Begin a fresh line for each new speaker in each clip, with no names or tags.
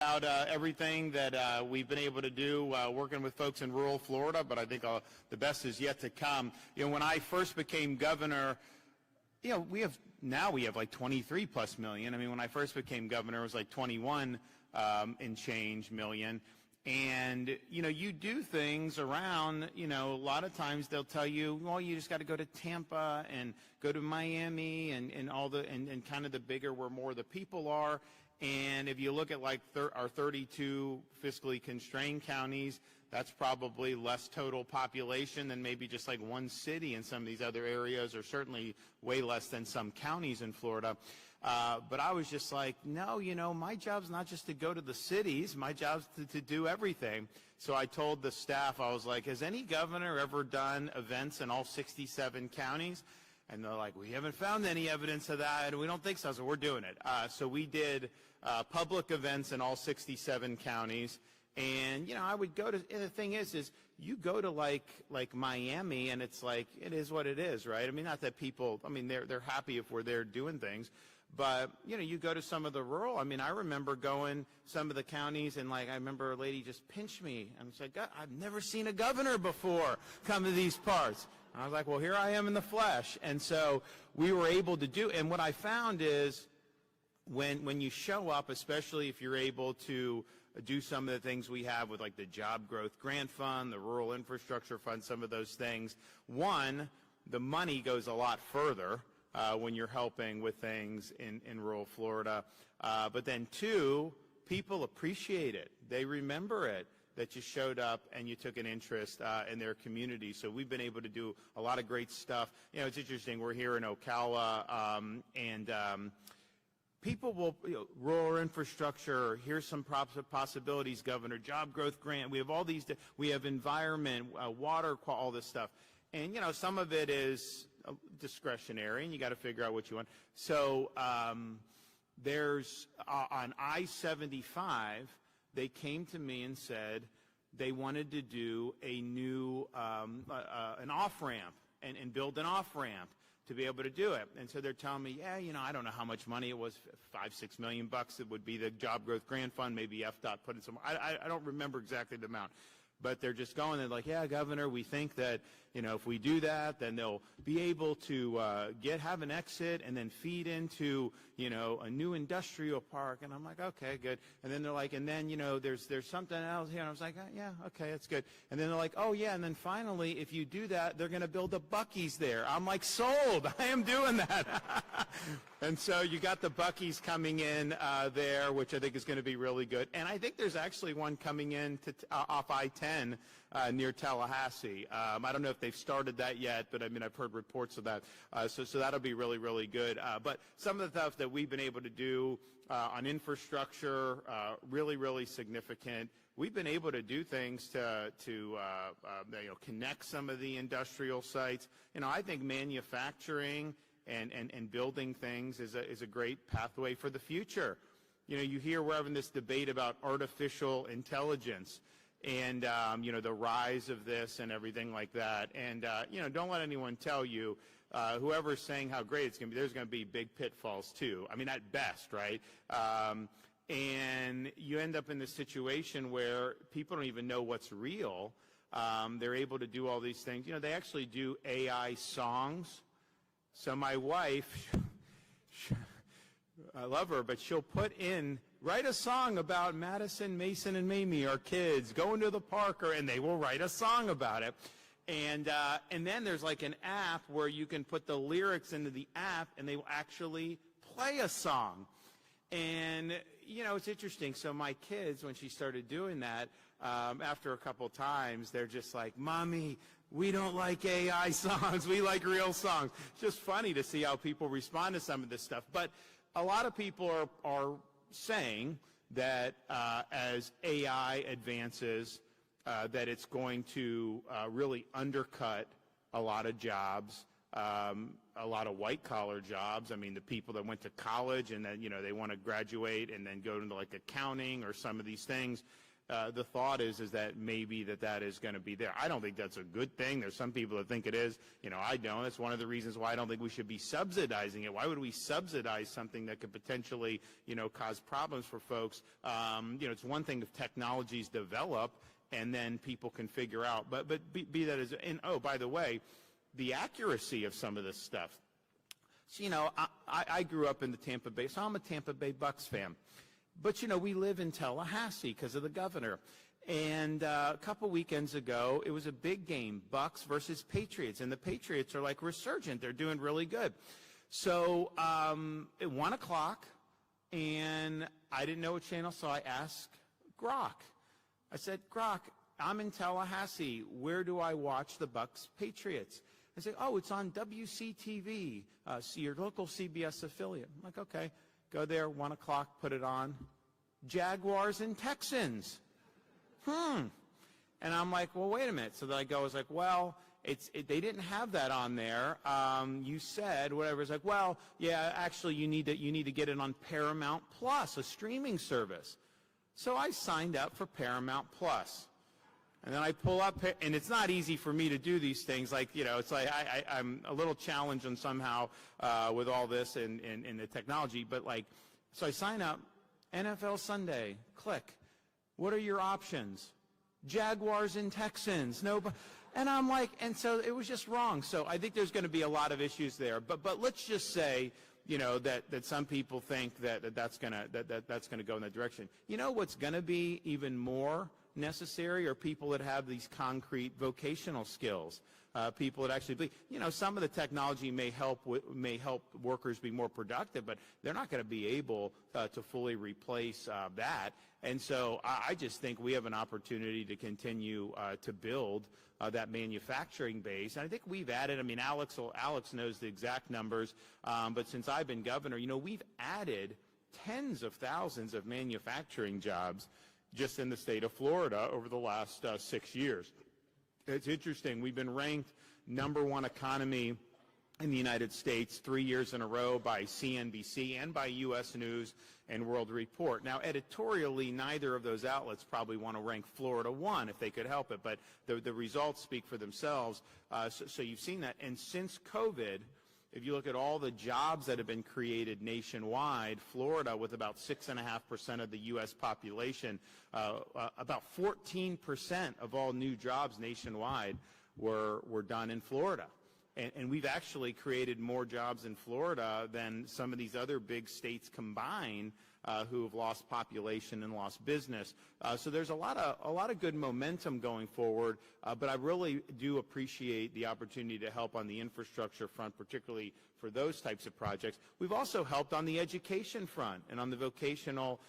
about everything that we've been able to do working with folks in rural Florida, but I think the best is yet to come. You know, when I first became governor, you know, we have like 23 plus million. I mean, when I first became governor, it was like 21 and change million. And, you know, you do things around, you know, a lot of times they'll tell you, well, you just got to go to Tampa and go to Miami and all the, and kind of the bigger where more of the people are. And if you look at like our 32 fiscally constrained counties, that's probably less total population than maybe just like one city in some of these other areas, or certainly way less than some counties in Florida. But I was just like, no, you know, my job's not just to go to the cities, my job's to do everything. So I told the staff, I was like, has any governor ever done events in all 67 counties? And they're like, we haven't found any evidence of that, and we don't think so, so we're doing it. So we did public events in all 67 counties. And, you know, I would go to, and the thing is you go to like Miami, and it's like, it is what it is, right? I mean, not that people, I mean, they're happy if we're there doing things. But, you know, you go to some of the rural, I mean, I remember going some of the counties, and like, I remember a lady just pinched me, and it's like, I've never seen a governor before come to these parts. And I was like, well, here I am in the flesh. And so we were able to do, and what I found is when you show up, especially if you're able to do some of the things we have with like the Job Growth Grant Fund, the Rural Infrastructure Fund, some of those things, one, the money goes a lot further when you're helping with things in rural Florida. But then two, people appreciate it. They remember it, that you showed up and you took an interest in their community. So we've been able to do a lot of great stuff. You know, it's interesting. We're here in Ocala, and people will, you know, rural infrastructure, here's some possibilities, Governor, job growth grant. We have all these, we have environment, water, all this stuff. And, you know, some of it is discretionary, and you got to figure out what you want. So there's, on I-75, they came to me and said they wanted to do a new, an off-ramp and build an off-ramp to be able to do it. And so they're telling me, yeah, you know, I don't know how much money it was, $5-6 million bucks. It would be the Job Growth Grant Fund, maybe FDOT put in some, I don't remember exactly the amount. But they're just going, they're like, yeah, Governor, we think that, you know, if we do that, then they'll be able to have an exit and then feed into, you know, a new industrial park. And I'm like, okay, good. And then they're like, and then, you know, there's something else here. And I was like, yeah, okay, that's good. And then they're like, oh, yeah, and then finally, if you do that, they're going to build a Buc-ee's there. I'm like, sold. I am doing that. And so you got the Buc-ee's coming in there, which I think is going to be really good. And I think there's actually one coming in to off I-10 near Tallahassee. I don't know if they've started that yet, but I mean, I've heard reports of that. So that'll be really, really good. But some of the stuff that we've been able to do on infrastructure, really, really significant. We've been able to do things to you know, connect some of the industrial sites. You know, I think manufacturing and building things is a great pathway for the future. You know, you hear we're having this debate about artificial intelligence and, you know, the rise of this and everything like that. And, you know, don't let anyone tell you, whoever's saying how great it's going to be, there's going to be big pitfalls too. I mean, at best, right? And you end up in this situation where people don't even know what's real. They're able to do all these things. You know, they actually do AI songs. So my wife, I love her, but she'll write a song about Madison, Mason, and Mamie, our kids, going to the park, and they will write a song about it. And then there's like an app where you can put the lyrics into the app, and they will actually play a song. And, you know, it's interesting. So my kids, when she started doing that, after a couple times, they're just like, Mommy, we don't like AI songs. We like real songs. It's just funny to see how people respond to some of this stuff. But a lot of people are saying that as AI advances, that it's going to really undercut a lot of jobs, a lot of white-collar jobs. I mean, the people that went to college and then, you know, they want to graduate and then go into like accounting or some of these things. the thought is that maybe that is going to be there. I don't think that's a good thing. There's some people that think it is. You know, I don't. It's one of the reasons why I don't think we should be subsidizing it. Why would we subsidize something that could potentially, you know, cause problems for folks? You know, it's one thing if technologies develop and then people can figure out. But be that as, and oh, by the way, the accuracy of some of this stuff. So, you know, I grew up in the Tampa Bay, so I'm a Tampa Bay Bucks fan. But, you know, we live in Tallahassee because of the governor. And a couple weekends ago, it was a big game, Bucks versus Patriots. And the Patriots are like resurgent. They're doing really good. So at 1 o'clock, and I didn't know what channel, so I asked Grok. I said, Grok, I'm in Tallahassee. Where do I watch the Bucks Patriots? I said, oh, it's on WCTV, your local CBS affiliate. I'm like, okay. Go there, 1 o'clock, put it on. Jaguars and Texans. And I'm like, well, wait a minute. So then I was like, well, they didn't have that on there. You said whatever. It's like, well, yeah, actually, you need to get it on Paramount Plus, a streaming service. So I signed up for Paramount Plus. And then I pull up, and it's not easy for me to do these things. Like, you know, it's like I'm a little challenged on somehow with all this and the technology. But, like, so I sign up, NFL Sunday, click. What are your options? Jaguars and Texans. No, and I'm like, and so it was just wrong. So I think there's going to be a lot of issues there. But let's just say, you know, that some people think that's going to go in that direction. You know what's going to be even more necessary are people that have these concrete vocational skills, people that actually, you know, some of the technology may help workers be more productive, but they're not going to be able to fully replace that. And so I just think we have an opportunity to continue to build that manufacturing base. And I think we've added, I mean, Alex knows the exact numbers, but since I've been governor, you know, we've added tens of thousands of manufacturing jobs just in the state of Florida over the last 6 years. It's interesting. We've been ranked #1 economy in the United States 3 years in a row by CNBC and by U.S. News and World Report. Now, editorially, neither of those outlets probably want to rank Florida 1 if they could help it, but the results speak for themselves. So you've seen that. And since COVID, if you look at all the jobs that have been created nationwide, Florida, with about 6.5% of the U.S. population, about 14% of all new jobs nationwide were done in Florida. And we've actually created more jobs in Florida than some of these other big states combined who have lost population and lost business. So there's a lot of good momentum going forward, but I really do appreciate the opportunity to help on the infrastructure front, particularly for those types of projects. We've also helped on the education front and on the vocational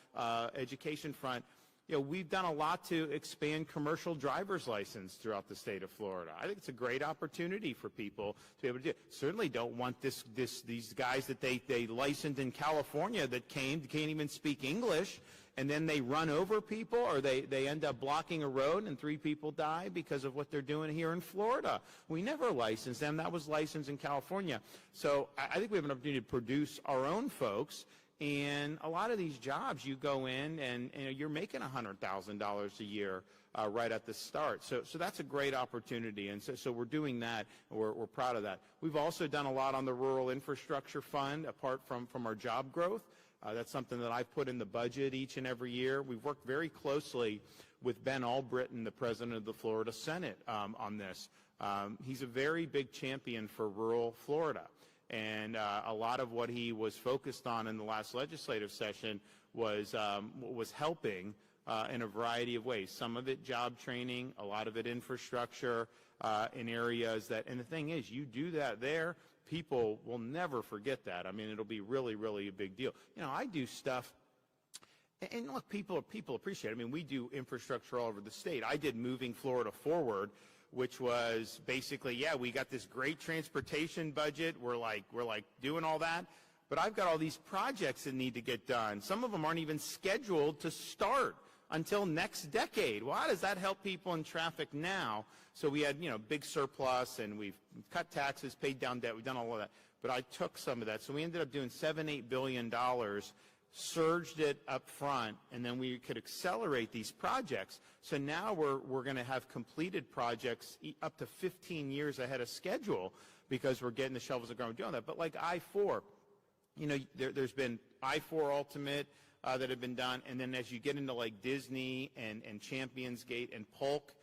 education front. You know, we've done a lot to expand commercial driver's license throughout the state of Florida. I think it's a great opportunity for people to be able to do it. Certainly don't want these guys that they licensed in California that can't even speak English, and then they run over people, or they end up blocking a road and 3 people die because of what they're doing here in Florida. We never licensed them. That was licensed in California. So I think we have an opportunity to produce our own folks. And a lot of these jobs, you go in and you're making $100,000 a year right at the start. So that's a great opportunity. And so we're doing that. We're proud of that. We've also done a lot on the Rural Infrastructure Fund, apart from our job growth. That's something that I've put in the budget each and every year. We've worked very closely with Ben Albritton, the president of the Florida Senate, on this. He's a very big champion for rural Florida. And a lot of what he was focused on in the last legislative session was helping in a variety of ways. Some of it job training, a lot of it infrastructure in areas that, and the thing is, you do that there, people will never forget that. I mean, it'll be really, really a big deal. You know, I do stuff, and look, people appreciate it. I mean, we do infrastructure all over the state. I did Moving Florida Forward, which was basically, yeah, we got this great transportation budget. We're like doing all that. But I've got all these projects that need to get done. Some of them aren't even scheduled to start until next decade. Well, how does that help people in traffic now? So we had, you know, big surplus, and we've cut taxes, paid down debt. We've done all of that. But I took some of that. So we ended up doing $7-8 billion surged it up front, and then we could accelerate these projects. So now we're going to have completed projects up to 15 years ahead of schedule because we're getting the shovels of ground doing that. But like I-4, you know, there's been I-4 Ultimate that have been done, and then as you get into like Disney and Champions Gate and Polk,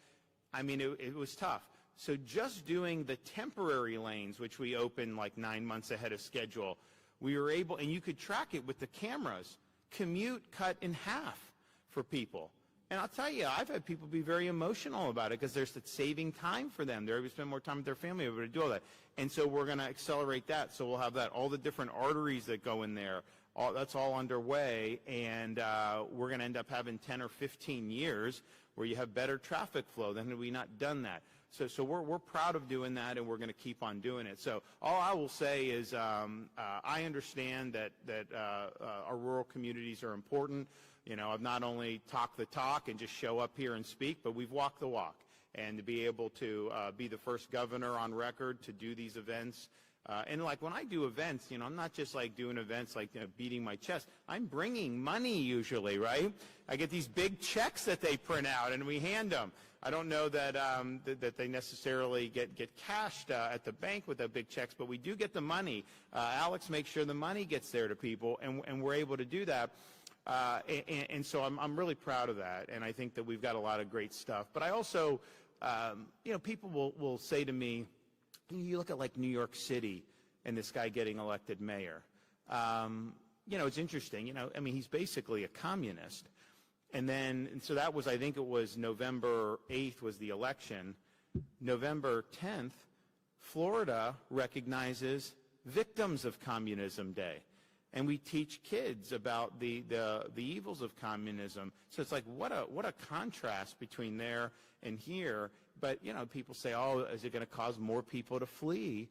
I mean, it was tough. So just doing the temporary lanes, which we opened like 9 months ahead of schedule, we were able, and you could track it with the cameras, commute cut in half for people. And I'll tell you, I've had people be very emotional about it because there's saving time for them. They're able to spend more time with their family, able to do all that. And so we're going to accelerate that. So we'll have that, all the different arteries that go in there, that's all underway. And we're going to end up having 10 or 15 years where you have better traffic flow. Then had we not done that. So we're proud of doing that, and we're going to keep on doing it. So all I will say is I understand that our rural communities are important. You know, I've not only talked the talk and just show up here and speak, but we've walked the walk. And to be able to be the first governor on record to do these events. And like when I do events, you know, I'm not just like doing events like, you know, beating my chest. I'm bringing money usually, right? I get these big checks that they print out and we hand them. I don't know that that they necessarily get cashed at the bank with the big checks, but we do get the money. Alex makes sure the money gets there to people, and we're able to do that. And so I'm really proud of that, and I think that we've got a lot of great stuff. But I also, you know, people will say to me, you look at like New York City and this guy getting elected mayor. You know, it's interesting. You know, I mean, he's basically a communist. And so that was, I think it was November 8th was the election. November 10th, Florida recognizes Victims of Communism Day. And we teach kids about the evils of communism. So it's like, what a contrast between there and here. But, you know, people say, oh, is it going to cause more people to flee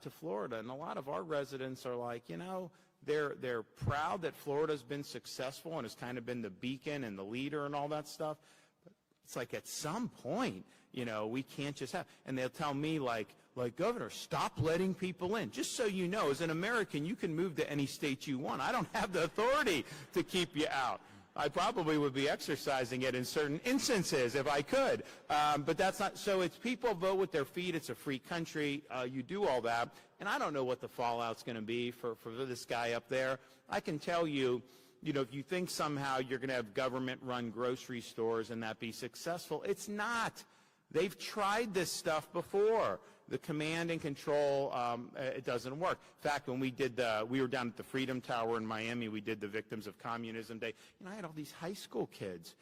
to Florida? And a lot of our residents are like, you know, they're proud that Florida's been successful and has kind of been the beacon and the leader and all that stuff. But it's like at some point, you know, we can't just have, and they'll tell me like, Governor, stop letting people in. Just so you know, as an American, you can move to any state you want. I don't have the authority to keep you out. I probably would be exercising it in certain instances if I could. But that's not, so it's people vote with their feet. It's a free country. You do all that. And I don't know what the fallout's going to be for this guy up there. I can tell you, you know, if you think somehow you're going to have government-run grocery stores and that be successful, it's not. They've tried this stuff before. The command and control, it doesn't work. In fact, when we were down at the Freedom Tower in Miami, we did the Victims of Communism Day. You know, I had all these high school kids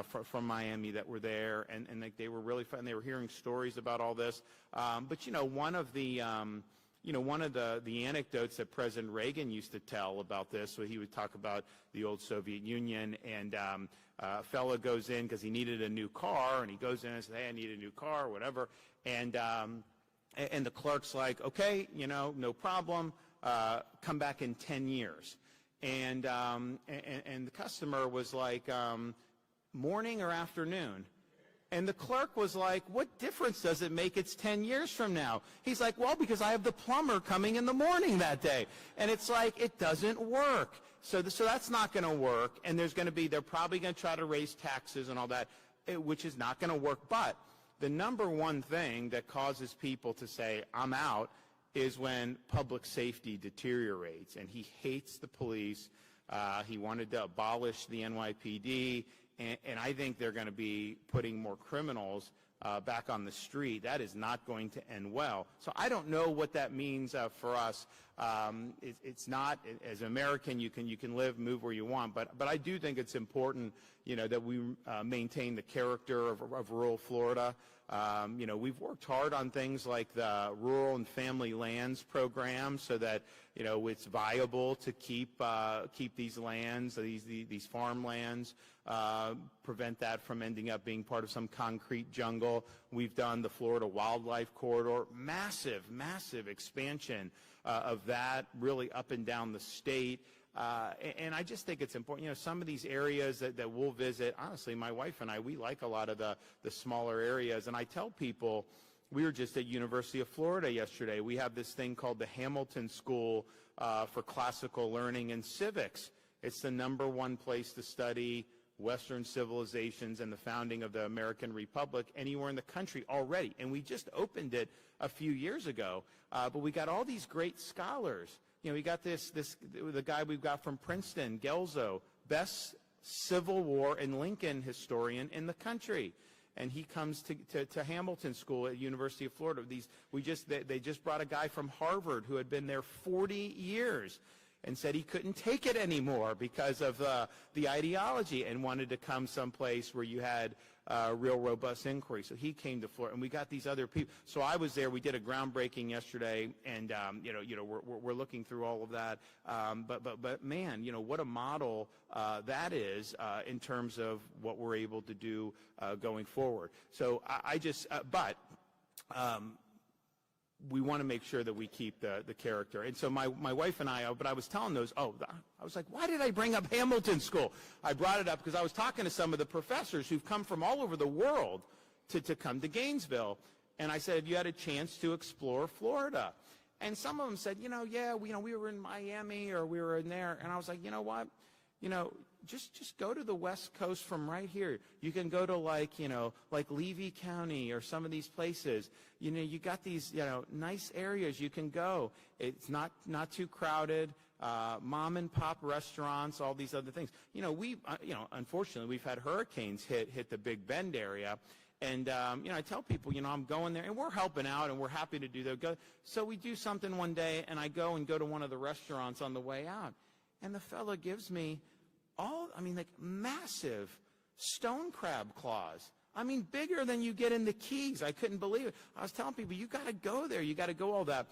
from Miami that were there, and like, they were really fun. They were hearing stories about all this. But you know, one of the anecdotes that President Reagan used to tell about this, so he would talk about the old Soviet Union, and a fellow goes in because he needed a new car, and he goes in and says, hey, I need a new car, or whatever, and the clerk's like, okay, you know, no problem, come back in 10 years. And the customer was like, morning or afternoon? And the clerk was like, what difference does it make? It's 10 years from now. He's like, well, because I have the plumber coming in the morning that day. And it's like, it doesn't work. So that's not going to work. And they're probably going to try to raise taxes and all that, which is not going to work. But the number one thing that causes people to say, I'm out, is when public safety deteriorates. And he hates the police. He wanted to abolish the NYPD. And I think they're going to be putting more criminals back on the street. That is not going to end well. So I don't know what that means for us. It's not, as an American, you can live, move where you want. But I do think it's important, you know, that we maintain the character of rural Florida. You know, we've worked hard on things like the Rural and Family Lands program, so that, you know, it's viable to keep these lands, these farmlands, prevent that from ending up being part of some concrete jungle. We've done the Florida Wildlife Corridor, massive expansion of that, really up and down the state. And I just think it's important. You know, some of these areas that we'll visit, honestly, my wife and I, we like a lot of the smaller areas. And I tell people, we were just at University of Florida yesterday. We have this thing called the Hamilton School for Classical Learning and Civics. It's the #1 place to study Western civilizations and the founding of the American Republic anywhere in the country already. And we just opened it a few years ago. But we got all these great scholars. You know, we got the guy we've got from Princeton, Gelzo, best Civil War and Lincoln historian in the country. And he comes to Hamilton School at University of Florida. They just brought a guy from Harvard who had been there 40 years and said he couldn't take it anymore because of the ideology and wanted to come someplace where you had real robust inquiry. So he came to Florida, and we got these other people. So I was there. We did a groundbreaking yesterday, and we're looking through all of that. But man, what a model that is in terms of what we're able to do going forward. So we want to make sure that we keep the character. And so my wife and I was telling those, I was like, why did I bring up Hamilton School? I brought it up because I was talking to some of the professors who've come from all over the world to come to Gainesville. And I said, have you had a chance to explore Florida? And some of them said, we were in Miami or we were in there. And I was like, you know what? Just go to the West Coast from right here. You can go to like Levy County or some of these places. You got these, nice areas you can go. It's not too crowded. Mom and pop restaurants, all these other things. Unfortunately, we've had hurricanes hit the Big Bend area. And, I tell people, I'm going there, and we're helping out, and we're happy to do that. So we do something one day, and I go to one of the restaurants on the way out. And the fella gives me massive stone crab claws. Bigger than you get in the Keys. I couldn't believe it. I was telling people, you got to go there. You got to go all that.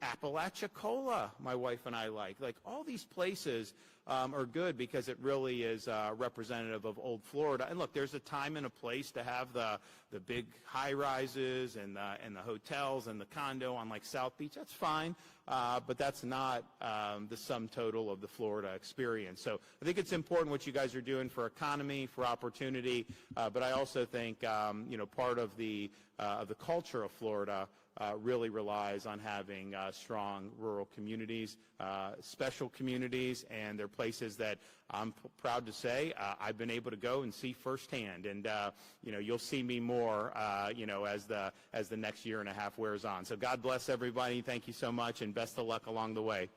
Apalachicola, my wife and I like. Like, all these places are good because it really is representative of old Florida. And look, there's a time and a place to have the big high-rises and the hotels and the condo on like South Beach. That's fine, but that's not the sum total of the Florida experience. So I think it's important what you guys are doing for economy, for opportunity, but I also think part of the culture of Florida really relies on having strong rural communities, special communities, and they're places that I'm proud to say I've been able to go and see firsthand. And you'll see me more as the next year and a half wears on. So God bless everybody. Thank you so much, and best of luck along the way.